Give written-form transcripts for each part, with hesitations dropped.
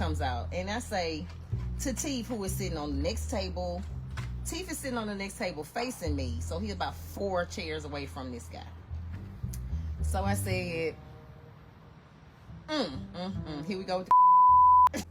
comes out, and I say to Teef, who is sitting on the next table. Teef is sitting on the next table facing me, so he's about 4 chairs away from this guy. So I said, here we go with the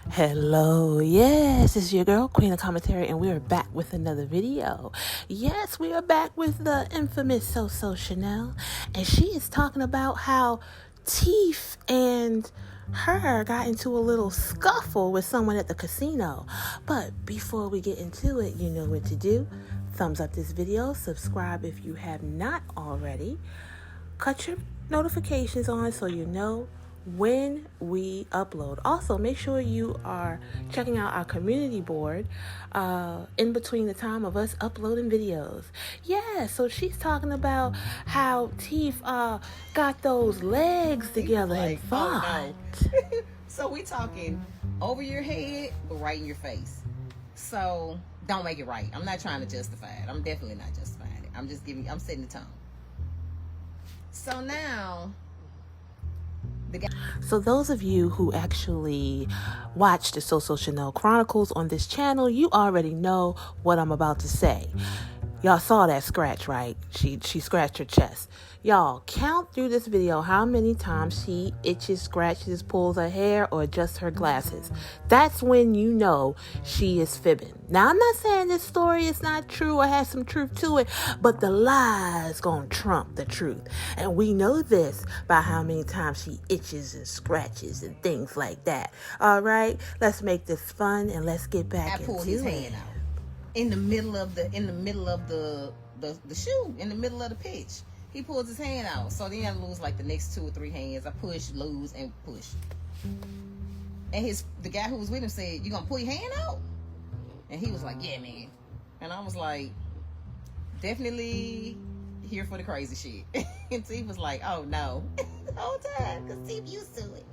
Hello, yes, it's your girl, Queen of Commentary, and we are back with another video. Yes, we are back with the infamous Soso Shanel, and she is talking about how Teef and her got into a little scuffle with someone at the casino. But before we get into it, you know what to do. Thumbs up this video, subscribe if you have not already, cut your notifications on so you know when we upload. Also, make sure you are checking out our community board in between the time of us uploading videos. Yeah, so she's talking about how Teef got those legs together and fought. Oh, no. So we talking over your head, but right in your face. So don't make it right. I'm not trying to justify it. I'm definitely not justifying it. I'm setting the tone. So now, so those of you who actually watch the Soso Shanel Chronicles on this channel, you already know what I'm about to say. Y'all saw that scratch, right? She scratched her chest. Y'all, count through this video how many times she itches, scratches, pulls her hair, or adjusts her glasses. That's when you know she is fibbing. Now, I'm not saying this story is not true or has some truth to it, but the lie's gonna trump the truth. And we know this by how many times she itches and scratches and things like that. All right, let's make this fun and let's get back into it. I pulled his hand out in the middle of the shoe, in the middle of the pitch. He pulls his hand out. So then I lose like the next 2 or 3 hands. I push, lose, and push. And the guy who was with him said, "You gonna pull your hand out?" And he was like, "Yeah, man." And I was like, "Definitely here for the crazy shit." And Teef was like, "Oh no," the whole time, because Teef used to it.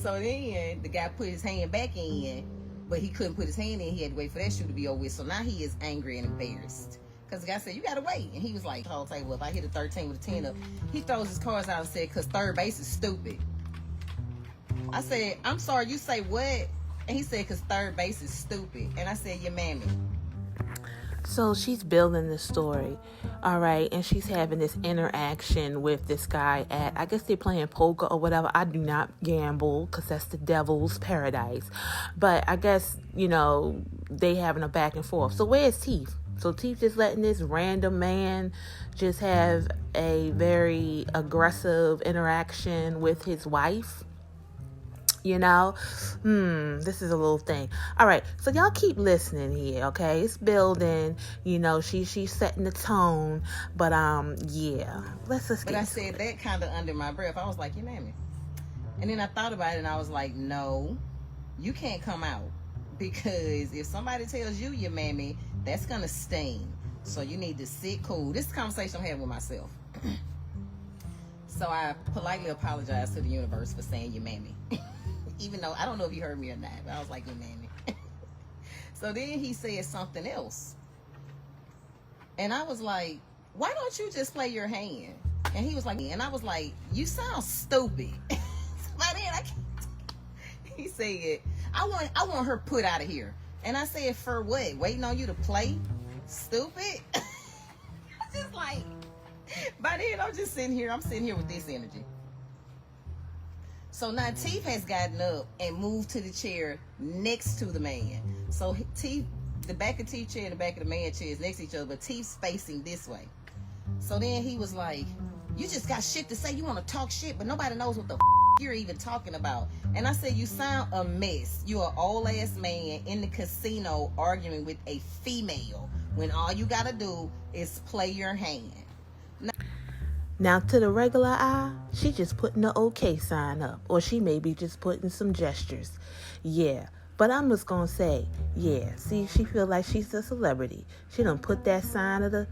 So then the guy put his hand back in, but he couldn't put his hand in. He had to wait for that shoe to be over with. So now he is angry and embarrassed. Because the guy said, "You got to wait." And he was like, the whole table, if I hit a 13 with a 10 up, he throws his cards out and said, "Because third base is stupid." I said, "I'm sorry, you say what?" And he said, "Because third base is stupid." And I said, "Your mammy." So she's building this story, all right, and she's having this interaction with this guy at, I guess they're playing poker or whatever. I do not gamble because that's the devil's paradise. But I guess, you know, they having a back and forth. So where's Teef? So Teef just letting this random man just have a very aggressive interaction with his wife. You know, this is a little thing. All right, so y'all keep listening here, okay? It's building, you know, she's setting the tone, but yeah, let's just get. But I said that kind of under my breath. I was like, "You mammy," and then I thought about it, and I was like, "No, you can't come out, because if somebody tells you your mammy, that's gonna sting. So you need to sit cool." This is a conversation I'm having with myself. So I politely apologized to the universe for saying your mammy. Even though I don't know if you heard me or not, but I was like, "Your mammy." So then he said something else. And I was like, "Why don't you just play your hand?" And he was like, and I was like, "You sound stupid." By then he said, I want her put out of here. And I said, "For what? Waiting on you to play? Stupid?" I was just like, by then I'm sitting here with this energy. So now Teef has gotten up and moved to the chair next to the man. So Teef, the back of Teef's chair and the back of the man's chair is next to each other, but Teef's facing this way. So then he was like, "You just got shit to say. You want to talk shit, but nobody knows what the you're even talking about." And I said, "You sound a mess. You're an old ass man in the casino arguing with a female when all you gotta do is play your hand." Now, to the regular eye, she just putting the okay sign up. Or she may be just putting some gestures. Yeah. But I'm just going to say, yeah. See, she feel like she's a celebrity. She done put that sign of the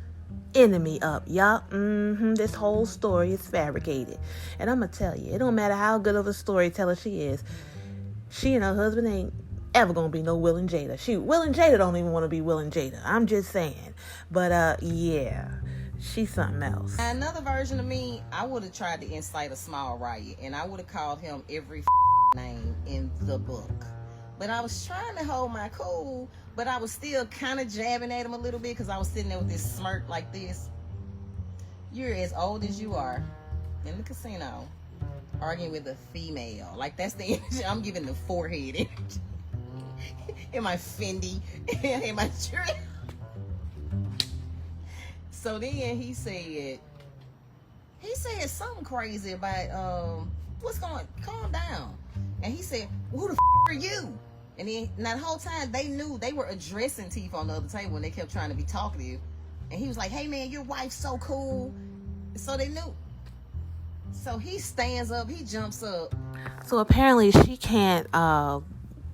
enemy up. Yup. This whole story is fabricated. And I'm going to tell you, it don't matter how good of a storyteller she is. She and her husband ain't ever going to be no Will and Jada. Shoot, Will and Jada don't even want to be Will and Jada. I'm just saying. But, yeah. She's something else. Another version of me, I would have tried to incite a small riot, and I would have called him every name in the book. But I was trying to hold my cool, but I was still kind of jabbing at him a little bit because I was sitting there with this smirk like this. You're as old as you are in the casino arguing with a female. Like, that's the energy I'm giving, the forehead energy. In my Fendi, in my dress. So then he said something crazy about, calm down. And he said, who the are you? And then, now the whole time they knew they were addressing Teef on the other table and they kept trying to be talkative. And he was like, hey man, your wife's so cool. So they knew. So he stands up, he jumps up. So apparently she can't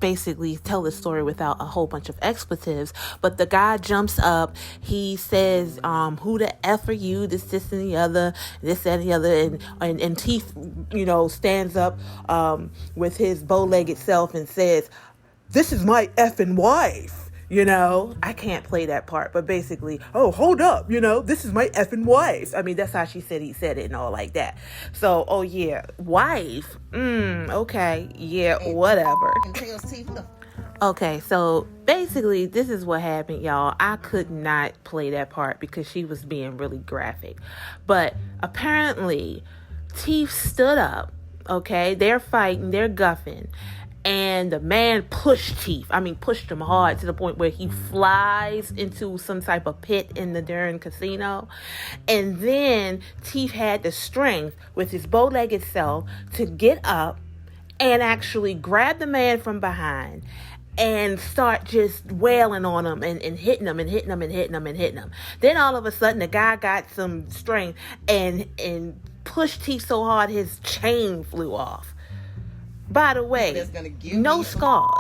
basically tell the story without a whole bunch of expletives, but the guy jumps up, he says, who the F are you, this and the other, this and the other, and Teef, stands up with his bow-legged self and says, this is my effing wife. I can't play that part, but basically, oh, hold up, this is my effing wife. I mean, that's how she said he said it and all like that. So, oh yeah, wife. Okay, yeah, whatever. And tells Teef, okay, so basically, this is what happened, y'all. I could not play that part because she was being really graphic. But apparently, Teef stood up, okay? They're fighting, they're guffing. And the man pushed Teef. I mean, pushed him hard to the point where he flies into some type of pit in the darn casino. And then Teef had the strength with his bow-legged self to get up and actually grab the man from behind and start just wailing on him and hitting him and hitting him and hitting him and hitting him. Then all of a sudden, the guy got some strength and pushed Teef so hard his chain flew off. By the way, no scars.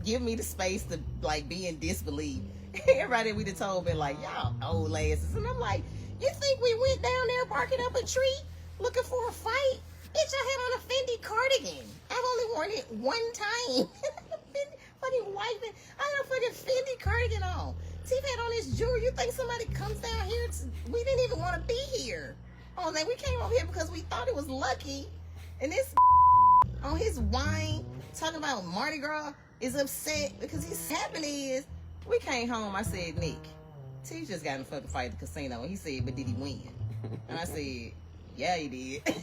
Give me the space to be in disbelief. Everybody we done told been like, y'all old asses. And I'm like, you think we went down there barking up a tree looking for a fight? Bitch, I had on a Fendi cardigan. I've only worn it one time. Fucking wiping. I had a fucking Fendi cardigan on. Teef had on his jewelry. You think somebody comes down here? We didn't even want to be here. Oh, we came over here because we thought it was lucky. And this on his wine, talking about Mardi Gras, is upset because his happening is, we came home, I said, Nick, Teef just got in a fucking fight at the casino. And he said, but did he win? And I said, yeah, he did.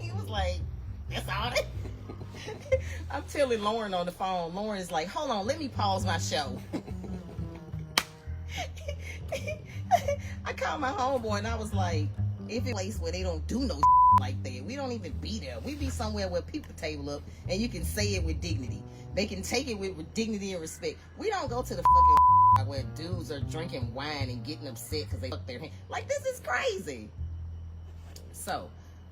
He was like, that's all that. I'm telling Lauren on the phone. Lauren is like, hold on, let me pause my show. I called my homeboy and I was like, if it's a place where they don't do no like that, we don't even be there. We be somewhere where people table up and you can say it with dignity. They can take it with dignity and respect. We don't go to the fucking where dudes are drinking wine and getting upset because they fuck their hand. Like, this is crazy. So,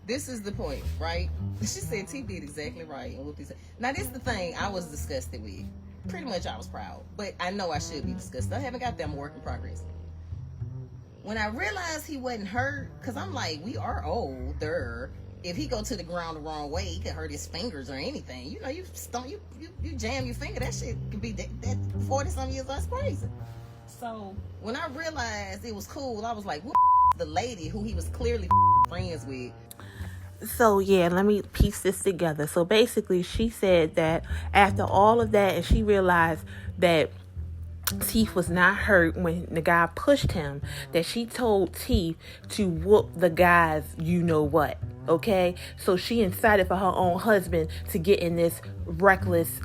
this is the point, right? She said T did exactly right. And Whoopi said, now this is the thing I was disgusted with. Pretty much I was proud, but I know I should be disgusted. I haven't got them work in progress. When I realized he wasn't hurt, because I'm like, we are older. If he go to the ground the wrong way, he could hurt his fingers or anything. You jam your finger, that shit could be that 40-some years, that's crazy. So when I realized it was cool, I was like, who the lady who he was clearly friends with? So yeah, let me piece this together. So basically, she said that after all of that, and she realized that Teef was not hurt when the guy pushed him, that she told Teef to whoop the guy's you-know-what, okay? So she incited for her own husband to get in this reckless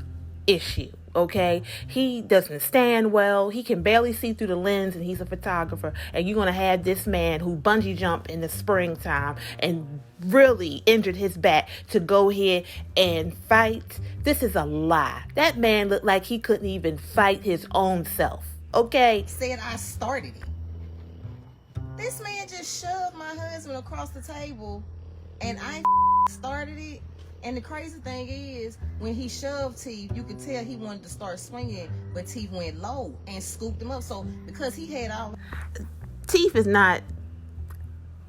issue, okay? He doesn't stand well. He can barely see through the lens, and he's a photographer. And you're going to have this man who bungee jumped in the springtime and really injured his back to go here and fight. This is a lie. That man looked like he couldn't even fight his own self, okay? Said I started it. This man just shoved my husband across the table, and I started it. And the crazy thing is, when he shoved Teef, you could tell he wanted to start swinging, but Teef went low and scooped him up. So because he had all, Teef is not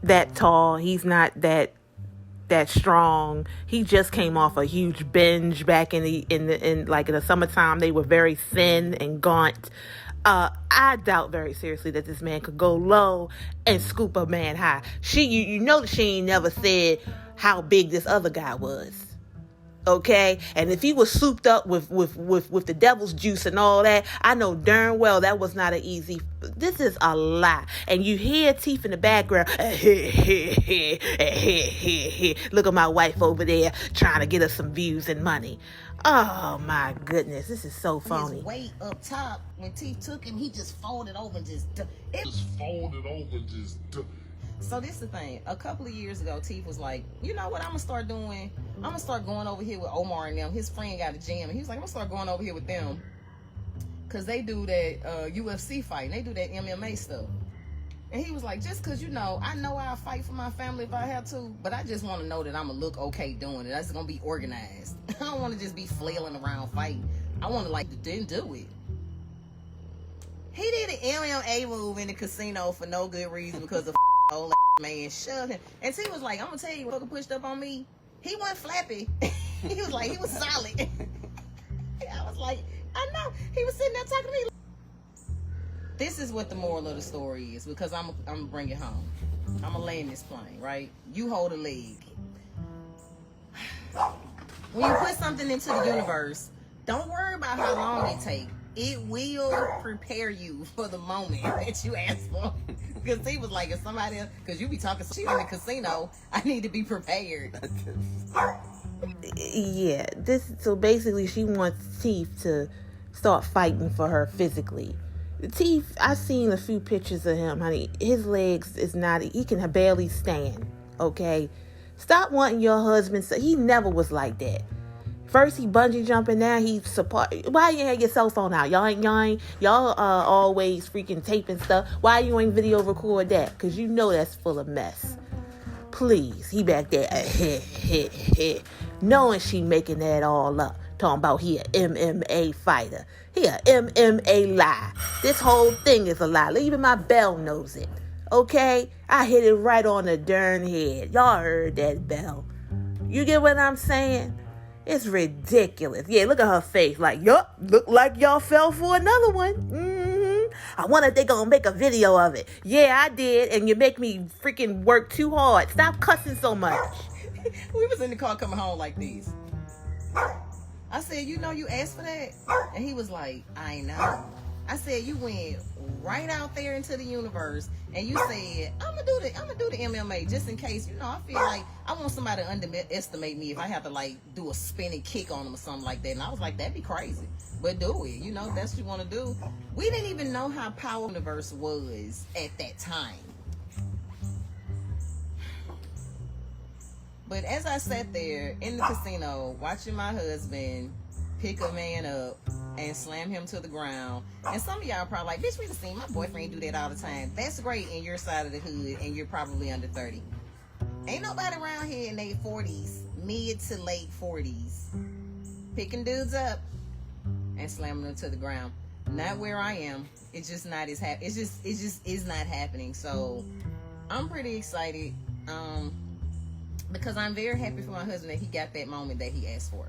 that tall. He's not that strong. He just came off a huge binge back in the summertime. They were very thin and gaunt. I doubt very seriously that this man could go low and scoop a man high. She ain't never said how big this other guy was. Okay, and if he was souped up with the devil's juice and all that, I know darn well that was not an easy. This is a lie, and you hear Teef in the background. Look at my wife over there trying to get us some views and money. Oh my goodness, this is so phony. His weight up top, when Teef took him, he just folded over and just. So this is the thing. A couple of years ago, Teef was like, you know what I'm gonna start doing? I'm gonna start going over here with Omar and them. His friend got a gym, and he was like, I'm gonna start going over here with them, cause they do that UFC fight, and they do that MMA stuff. And he was like, just cause I know I'll fight for my family if I have to, but I just want to know that I'm gonna look okay doing it. That's gonna be organized. I don't want to just be flailing around fighting. I want to didn't do it. He did an MMA move in the casino for no good reason because of old man shoved him. And T was like, I'm gonna tell you, fucker pushed up on me. He wasn't flappy. He was like, he was solid. I was like, I know. He was sitting there talking to me. This is what the moral of the story is, because I'm gonna bring it home. I'm gonna land this plane, right? You hold a leg. When you put something into the universe, don't worry about how long it takes. It will prepare you for the moment that you ask for. Because he was like, if somebody else, because you be talking shit in the casino, I need to be prepared. Yeah, so basically she wants Teef to start fighting for her physically. Teef, I've seen a few pictures of him, honey. His legs is not, he can barely stand, okay? Stop wanting your husband, he never was like that. First he bungee jumping, now he's support. Why you ain't your cell phone out? Y'all always freaking taping stuff. Why you ain't video record that? Cause you know that's full of mess. Please, he back there, knowing she making that all up. Talking about he a MMA fighter. He a MMA lie. This whole thing is a lie. Even my bell knows it. Okay? I hit it right on the darn head. Y'all heard that bell. You get what I'm saying? It's ridiculous. Yeah, look at her face. Like, yup, look like y'all fell for another one. I wonder if they gonna make a video of it. Yeah, I did, and you make me freaking work too hard. Stop cussing so much. We was in the car coming home like these. I said, you asked for that? And he was like, I know. I said, you went right out there into the universe and you said, I'm gonna do the MMA just in case, I feel like I want somebody to underestimate me if I have to do a spinning kick on them or something like that. And I was like, that'd be crazy. But do it, that's what you want to do. We didn't even know how powerful the universe was at that time. But as I sat there in the casino watching my husband pick a man up and slam him to the ground, and some of y'all probably like, bitch, we done seen my boyfriend do that all the time. That's great in your side of the hood and you're probably under 30. Ain't nobody around here in their 40s, mid to late 40s, picking dudes up and slamming them to the ground. Not where I am. It's just not as it just is not happening. So I'm pretty excited. Because I'm very happy for my husband that he got that moment that he asked for.